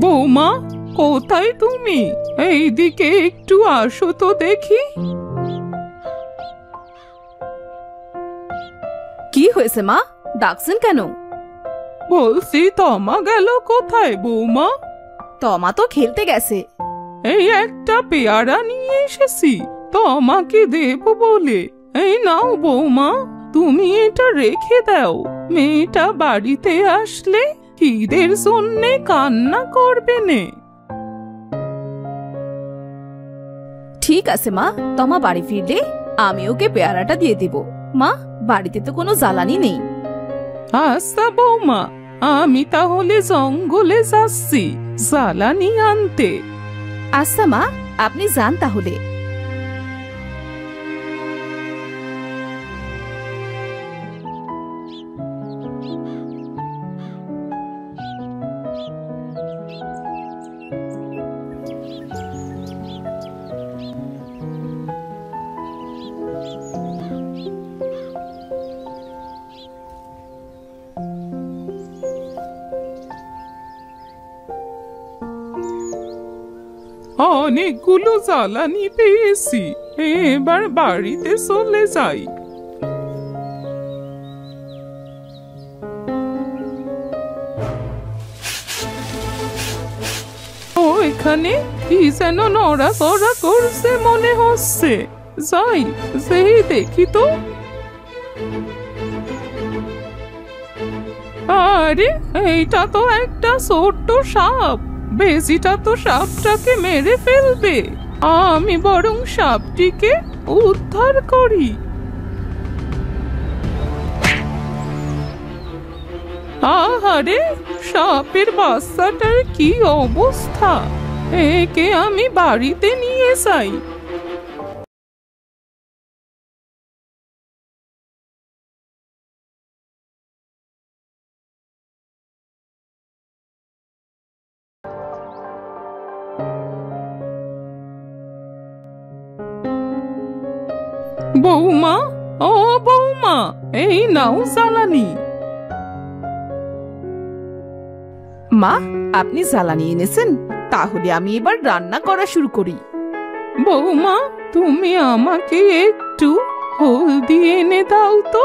বৌমা, কোথায় তুমি? এইদিকে একটু আসো তো দেখি। কি হয়েছে মা, ডাকছেন কেন? বলছি তমা গেল কোথায় বৌমা? তমা তো খেলতে গেছে। এই একটা পেয়ারা নিয়ে এসেছি তোমাকে দেব বলে। এই নাও বৌমা, তুমি এটা রেখে দাও। মেয়েটা বাড়িতে আসলে খিদের জন্যে কান্না করবে নে। ঠিক আছে মা, তমা বাড়ি ফিরলে আমি ওকে পেয়ারাটা দিয়ে দেব। মা, বাড়িতে তো কোনো জ্বালানি নেই। আচ্ছা বৌমা, আমি তাহলে জঙ্গলে যাচ্ছি জ্বালানি আনতে। আচ্ছা মা, আপনি যান তাহলে। অনেকগুলো জ্বালানি পেয়েছি, এবার বাড়িতে চলে যাই। ও এখানে কি যেন নড়াচড়া করছে মনে হচ্ছে। যাই, সেই দেখি তো। আরে, এইটা তো একটা ছোট্ট সাপ। বেজিটা তো সাপটাকে মেরে ফেলবে। আমি বরং সাপটিকে উদ্ধার করি। আহারে, সাপের বাচ্চাটার কি অবস্থা! একে আমি বাড়িতে নিয়ে যাই। বৌমা, ও বৌমা, এই নাও জ্বালানি। মা, আপনি জ্বালানি এনেছেন, তাহলে আমি এবার রান্না করা শুরু করি। বৌমা, তুমি আমাকে একটু হলদি এনে দাও তো।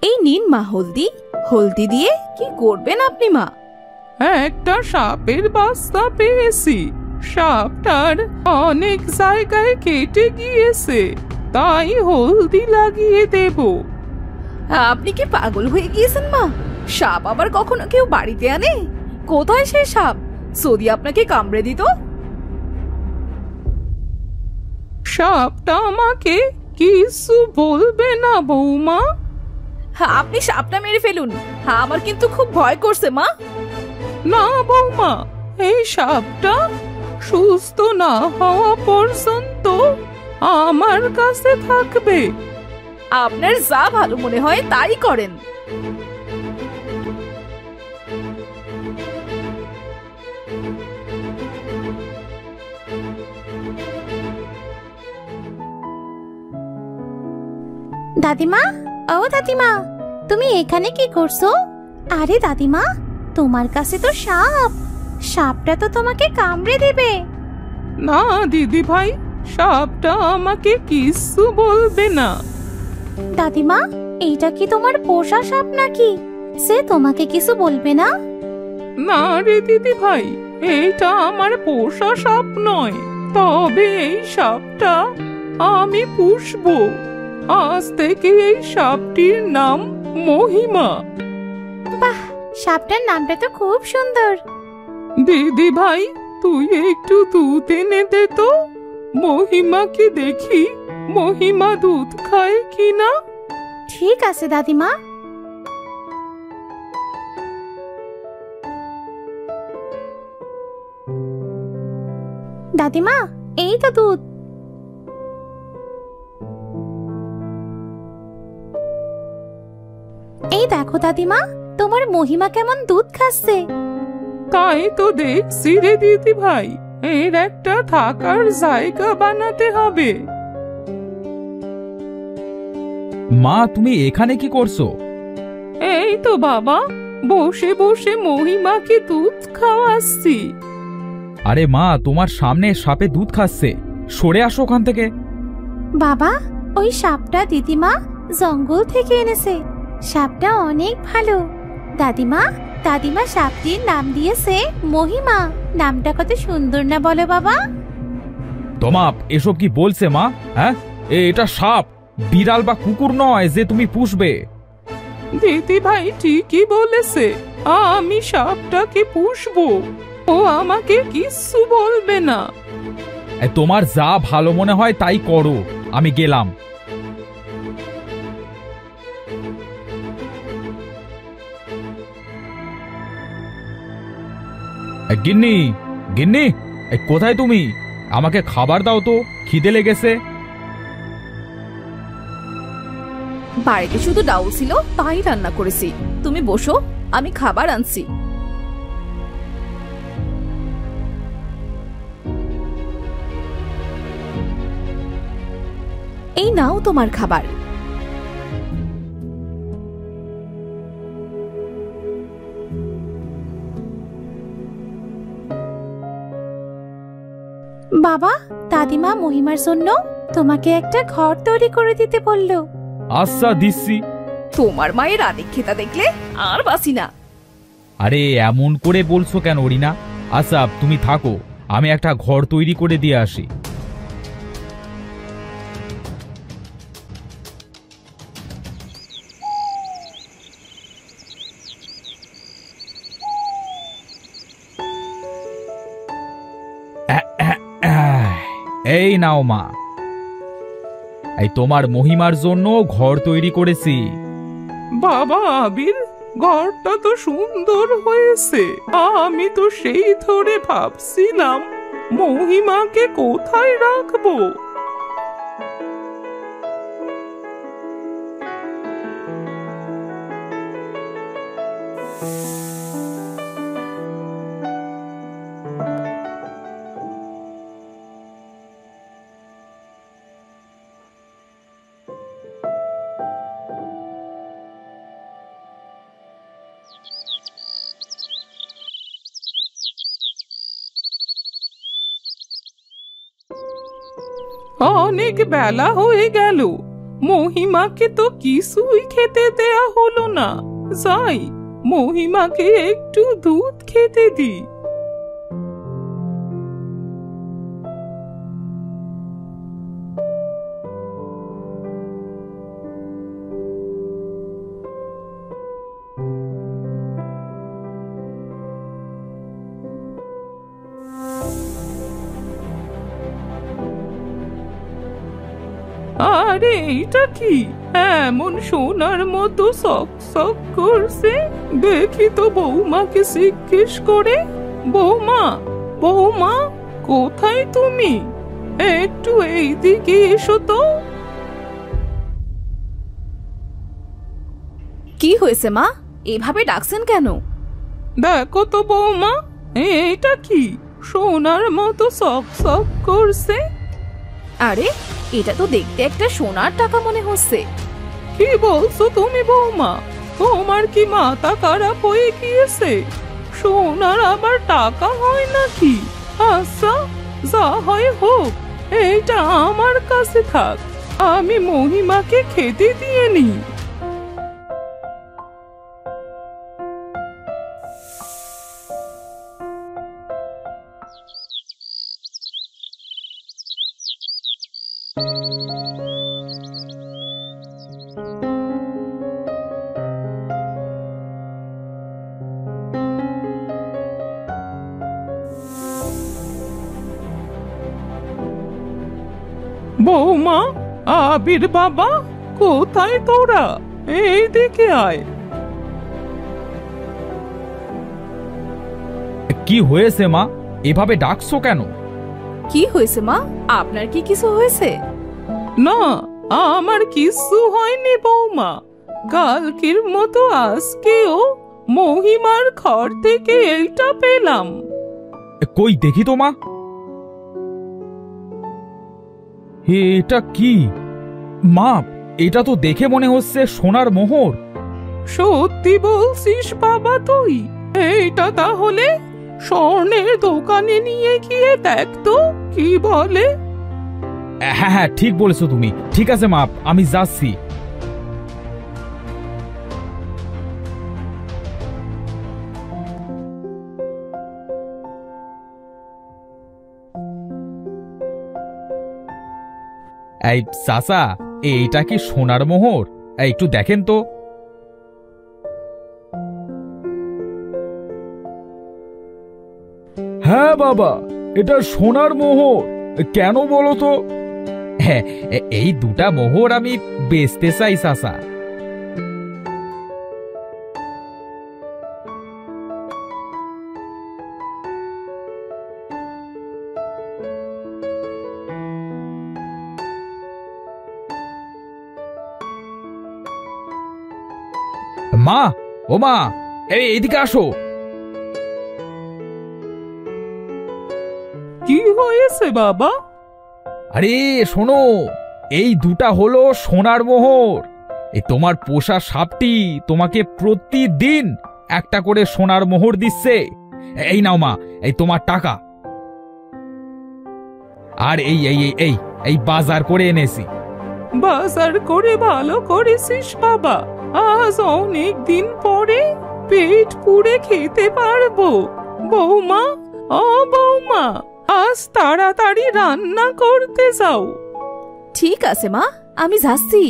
এই নিন মা হলদি। হলদি দিয়ে কি করবেন আপনি মা? একটা সাপের বাচ্চা পেয়েছি। সাপটার অনেক জায়গায় কেটে গিয়েছে, তাই হলদি লাগিয়ে দেব। আপনি কি পাগল হয়ে গিয়েছেন মা? সাপ আবার কখনো কেউ বাড়িতে আনে? কোথায় সে সাপ? যদি আপনাকে কামড়ে দিত? সাপটা আমাকে কিছু বলবে না বৌমা। আপনি সাপটা মেরে ফেলুন, আমার কিন্তু খুব ভয় করছে মা। না বৌমা, এই সাপটা সুস্থ না হওয়া পর্যন্ত আমার কাছে থাকবে। আপনার যা ভালো মনে হয় তাই করেন। দাদিমা, ও দাদিমা, তুমি এখানে কি করছো? আরে দাদিমা, তোমার কাছে তো সাপ। সাপটা তো তোমাকে কামড়ে দেবে। না দিদি ভাই, সাপটা আমাকে কিছু বলবে না। দাদিমা, এইটা কি তোমার পোষা সাপ নাকি? সে তোমাকে কিছু বলবে না? না রে দিদি ভাই, এইটা আমার পোষা সাপ নয়। তবে এই সাপটা আমি পুষবো। আজ থেকে এই সাপটির নাম মহিমা। বাহ, সাপটার নামটা তো খুব সুন্দর। দিদি ভাই, তুই একটু দুধ এনে দে তো। মহিমাকে দেখি মহিমা দুধ খায় কিনা। ঠিক আছে দাদিমা। দাদিমা, এই তো দুধ। এই দেখো দাদিমা, তোমার মহিমা কেমন দুধ খাচ্ছে। তাই তো দেখছি রে দিদি ভাই, এর একটা থাকার জায়গা বানাতে হবে। মা, তুমি এখানে কি করছো? এই তো বাবা, বসে বসে মহিমাকে দুধ খাওয়াচ্ছি। আরে মা, তোমার সামনে সাপে দুধ খাচ্ছে, সরে আসো ওখান থেকে। বাবা, ওই সাপটা দিদিমা জঙ্গল থেকে এনেছে। সাপটা অনেক ভালো। দাদিমা দাদিমা সাপটির নাম দিয়েছে মহিমা। নামটা কত সুন্দর না বলো বাবা? তোমা, এসব কি বলছে মা? হ্যাঁ, এটা সাপ, বিড়াল বা কুকুর নয় যে তুমি পুষবে। দিদি ভাই ঠিকই বলেছে, আমি সাপটাকে পুষবো, ও আমাকে কিচ্ছু বলবে না। তোমার যা ভালো মনে হয় তাই করো, আমি গেলাম। গিন্নি, গিন্নি, কোথায় তুমি? আমাকে খাবার দাও তো, খিদে লেগেছে। বাড়িতে শুধু ডাউল ছিল, তাই রান্না করেছি। তুমি বসো, আমি খাবার আনছি। এই নাও তোমার খাবার। বাবা, দাদিমা মহিমার জন্য তোমাকে একটা ঘর তৈরি করে দিতে বললো। আচ্ছা, দিচ্ছি। তোমার মায়ের আদিক্ষেতা দেখলে আর বাসি না। আরে এমন করে বলছো কেন রিনা? আচ্ছা, তুমি থাকো, আমি একটা ঘর তৈরি করে দিয়ে আসি। এই নাও মা, এই তোমার মহিমার জন্য ঘর তৈরি করেছি। বাবা আবির, ঘরটা তো সুন্দর হয়েছে। আমি তো সেই ধরে ভাবছিলাম মহিমাকে কোথায় রাখবো। অনেক বেলা হয়ে গেল, মহিমাকে তো কিছুই খেতে দেয়া হলো না। যাই, মহিমাকে একটু দুধ খেতে দিই। আরে এইটা কি এমন সোনার মতো সক সক করছে? দেখি তো বৌমাকে জিজ্ঞেস করে। বৌমা, বৌমা, কোথায় তুমি? একটু এইদিকে এসো তো। কি হয়েছে মা, এভাবে ডাকছেন কেন? দেখো তো বৌমা, এইটা কি সোনার মতো সক সক করছে? আরে, এটা তো দেখতে একটা সোনার টাকা মনে হচ্ছে। কি বলছো তুমি বৌমা? তোমার কি মাথা খারাপ হয়ে গিয়েছে? সোনার আবার টাকা হয় নাকি? আচ্ছা, যা হয় হোক, এইটা আমার কাছে থাক, আমি মহিমাকে খেতে দিয়ে নিই। বৌমা, আবির বাবা, কোথায় তোরা? এইদিকে আয়। কি হয়েছে মা, এভাবে ডাকছো কেন? কি হয়েছে মা, আপনার কি কিছু হয়েছে? না, আমার কিছু হয়নি বৌমা। কালকের মতো আজকেও মহিমার ঘর থেকে এইটা পেলাম। কই দেখি তো মা। এটা কি মা? এটা তো দেখে মনে হচ্ছে সোনার মোহর। সত্যি বলছিস বাবা তুই? এইটা তাহলে স্বর্ণের দোকানে নিয়ে গিয়ে দেখ তো কি বলে। হ্যাঁ হ্যাঁ, ঠিক বলেছো তুমি। ঠিক আছে মা, আমি যাচ্ছি। এই চাচা, এইটা কি সোনার মোহর? একটু দেখেন তো। হ্যাঁ বাবা, এটা সোনার মোহর। কেন বলো তো? হ্যাঁ, এই দুটা মোহর আমি বেচতে চাই চাচা। মা, ও মা, এইদিকে আসো। কি হয়েছে বাবা? আরে শোনো, এই দুটা হলো সোনার মোহর। এই তোমার পোষা সাপটি তোমাকে প্রতিদিন একটা করে সোনার মোহর দিচ্ছে। এই নাও মা, এই তোমার টাকা। আর এই এই এই এই বাজার করে এনেছি। বাজার করে ভালো করেছিস বাবা। আজ অনেক দিন পরে পেট পুড়ে খেতে পারবো। বৌমা, ও বৌমা, আজ তাড়াতাড়ি রান্না করতে যাও। ঠিক আছে মা, আমি যাচ্ছি।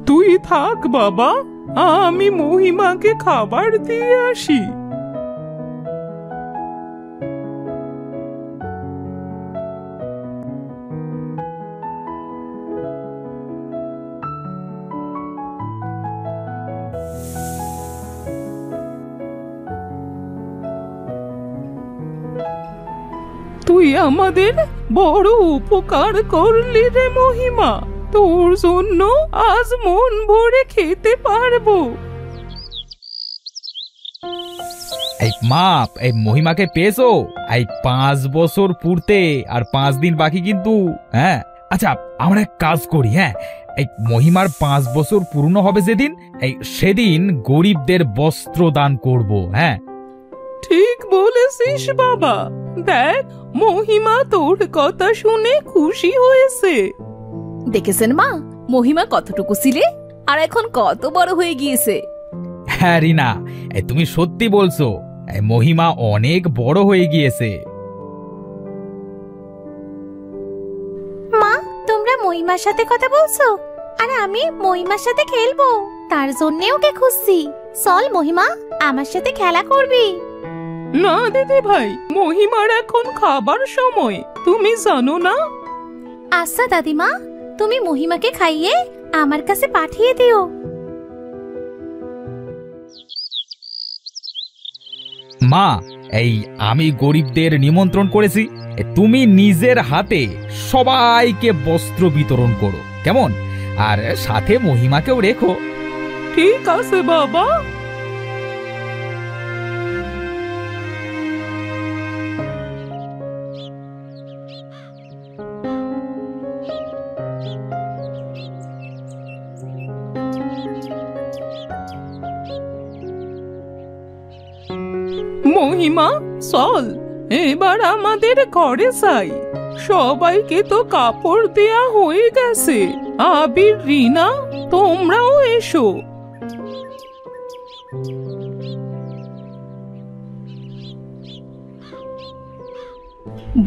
তুই থাক বাবা, আমি মহিমাকে খাবার দিয়ে আসি। তুই আমাদের বড় উপকার করলি রে মহিমা। তোর জন্য আজ মন ভরে খেতে পারবো। এই মা, এই মহিমাকে পেয়েছো? এই 5 বছর পূর্তে আর 5 দিন বাকি কিন্তু। হ্যাঁ, আচ্ছা আমরা এক কাজ করি। হ্যাঁ, এই মহিমার 5 বছর পূর্ণ হবে যেদিন, এই সেদিন গরিবদের বস্ত্র দান করব। হ্যাঁ, ঠিক বলেছিস বাবা। দেখ, মহিমা তোর কথা শুনে খুশি হয়েছে। দেখেছেন মা, মহিমা কতটুকু ছিলে আর এখন কত বড় হয়ে গিয়েছে। হ্যাঁ রিনা, তুমি সত্যি বলছো। এই মহিমা অনেক বড় হয়ে গিয়েছে। মা, তোমরা মহিমার সাথে কথা বলছো আর আমি মহিমার সাথে খেলবো, তার জন্য ওকে খুঁজছি। চল মহিমা, আমার সাথে খেলা করবি। না দিদি ভাই, মহিমার এখন খাবার সময়, তুমি জানো না? আচ্ছা দাদিমা, তুমি মহিমাকে খাইয়ে আমার কাছে পাঠিয়ে দিও। মা, এই আমি গরিবদের নিমন্ত্রণ করেছি। তুমি নিজের হাতে সবাইকে বস্ত্র বিতরণ করো, কেমন? আর সাথে মহিমাকেও রেখো। ঠিক আছে বাবা। মহিমা, চল এবার আমাদের ঘরে যাই। সবাইকে তো কাপড় দেয়া হয়ে গেছে। আবির, রিনা, তোমরাও এসো।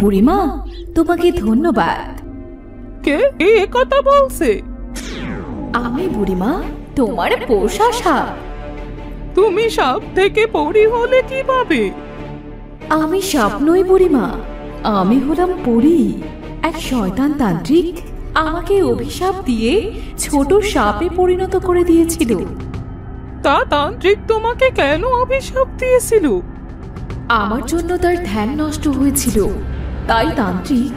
বুড়িমা, তোমাকে ধন্যবাদ। কে এ কথা বলছে? আমি বুড়িমা, তোমার পোষা সাপ। তুমি সাপ থেকে পরি হলে কিভাবে? আমি সাপ নই বুড়িমা, আমি হলাম পরী। এক শয়তান তান্ত্রিক আমাকে অভিশাপ দিয়ে ছোট সাপে পরিণত করে দিয়েছিল। তা তান্ত্রিক তোমাকে কেন অভিশাপ দিয়েছিল? আমার জন্য তার ধ্যান নষ্ট হয়েছিল, তাই তান্ত্রিক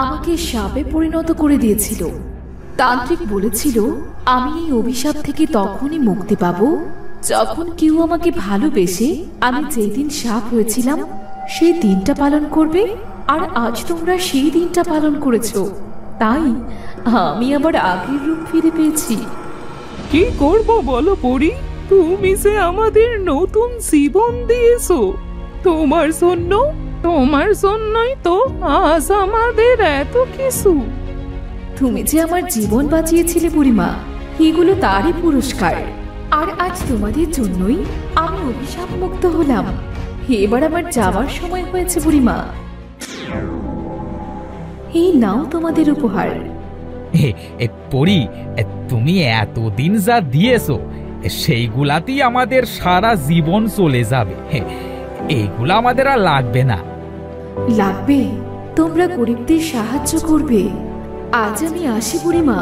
আমাকে সাপে পরিণত করে দিয়েছিল। তান্ত্রিক বলেছিল আমি এই অভিশাপ থেকে তখনই মুক্তি পাবো যখন কেউ আমাকে ভালোবেসে আমি যেদিন সাপ হয়েছিলাম সেই দিনটা পালন করবে। আর আজ তোমরা সেই দিনটা পালন করেছো, তাই আমি আবার আগের রূপ ফিরে পেয়েছি। কি করব বলো পরি, তুমি যে আমাদের নতুন জীবন দিয়েছো। তোমার জন্যই তো আজ আমাদের এত কিছু। তুমি যে আমার জীবন বাঁচিয়েছিলে বুড়িমা, এগুলো তারই পুরস্কার। আর আজ তোমাদের জন্যই আমি অভিশাপ মুক্ত হলাম। এবার আমার যাওয়ার সময় হয়েছে বুড়িমা। এই নাও তোমাদের উপহার। পরি, তুমি এতদিন যা দিয়েছো সেইগুলাতেই আমাদের সারা জীবন চলে যাবে। এইগুলা আমাদের আর লাগবে না। লাগবে, তোমরা গরিবদের সাহায্য করবে। আজ আমি আসি বুড়িমা।